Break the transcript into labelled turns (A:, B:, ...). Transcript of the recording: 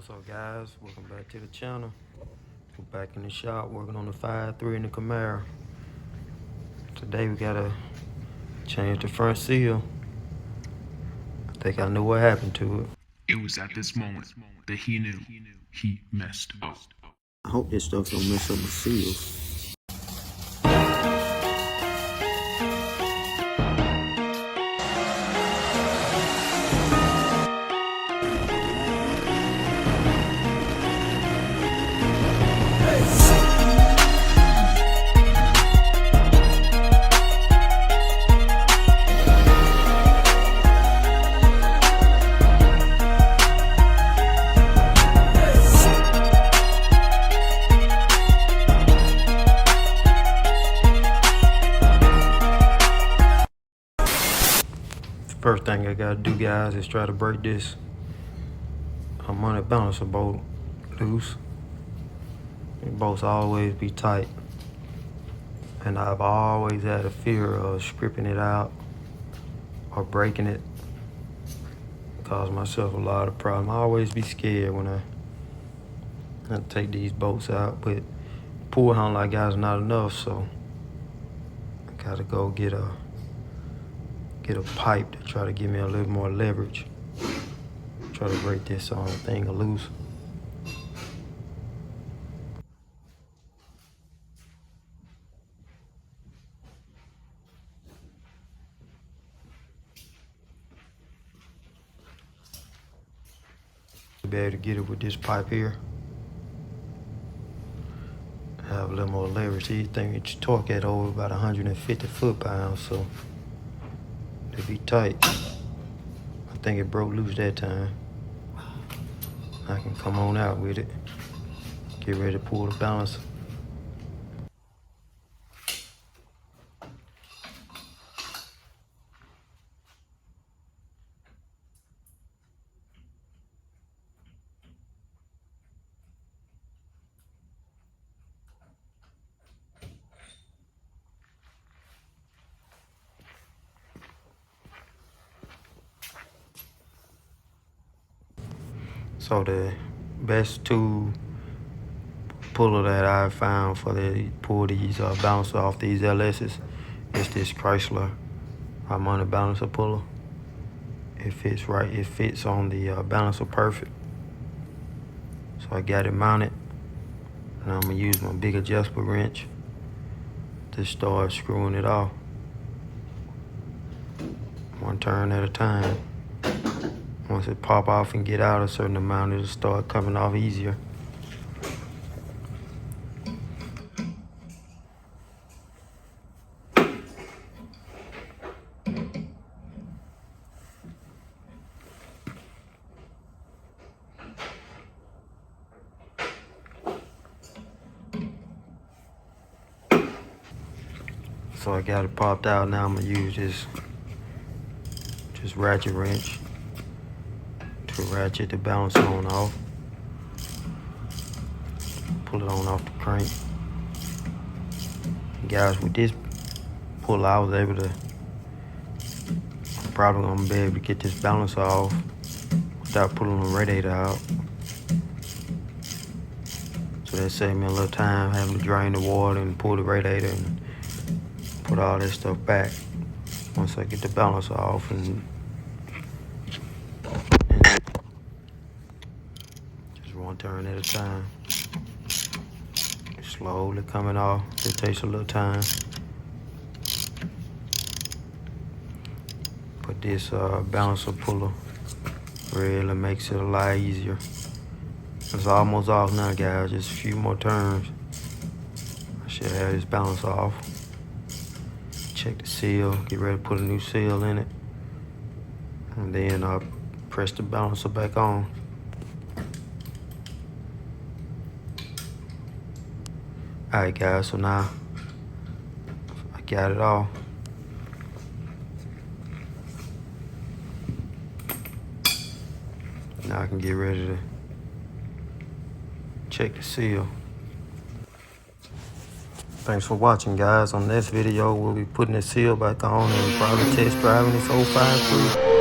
A: What's up, guys? Welcome back to the channel. We're back in the shop working on the 5.3 in the Camaro. Today we gotta change the front seal. I think I know what happened to it.
B: It was at this moment that he knew he messed up.
A: I hope this stuff don't mess up my seals. First thing I gotta do, guys, is try to break this Harmonic balancer bolt loose. These bolts always be tight, and I've always had a fear of stripping it out or breaking it. Cause myself a lot of problems. I always be scared when I take these bolts out, but pull handle I got is not enough, so I gotta go get a pipe to try to give me a little more leverage. Try to break this thing loose. Be able to get it with this pipe here. Have a little more leverage. These things torque at over about 150 foot-pounds, so they be tight. I think it broke loose that time. I can come on out with it. Get ready to pull the balancer. So the best tool puller that I found for the pull these balancer off these LS's is this Chrysler Harmonic balancer puller. It fits right. It fits on the balancer perfect. So I got it mounted, and I'm gonna use my big adjustable wrench to start screwing it off. One turn at a time. Once it pop off and get out a certain amount, it'll start coming off easier. So I got it popped out. Now I'm gonna use this ratchet wrench to ratchet the balancer on off. Pull it on off the crank. Guys, with this pull, I was able to, I'm probably gonna be able to get this balancer off without pulling the radiator out. So that saved me a little time having to drain the water and pull the radiator and put all that stuff back. Once I get the balancer off and just one turn at a time. Slowly coming off. It takes a little time. But this balancer puller really makes it a lot easier. It's almost off now, guys. Just a few more turns. I should have this balancer off. Check the seal. Get ready to put a new seal in it. And then press the balancer back on. Alright, guys, so now I got it all. Now I can get ready to check the seal. Thanks for watching, guys. On this video, we'll be putting the seal back on and probably test driving this old 5.3.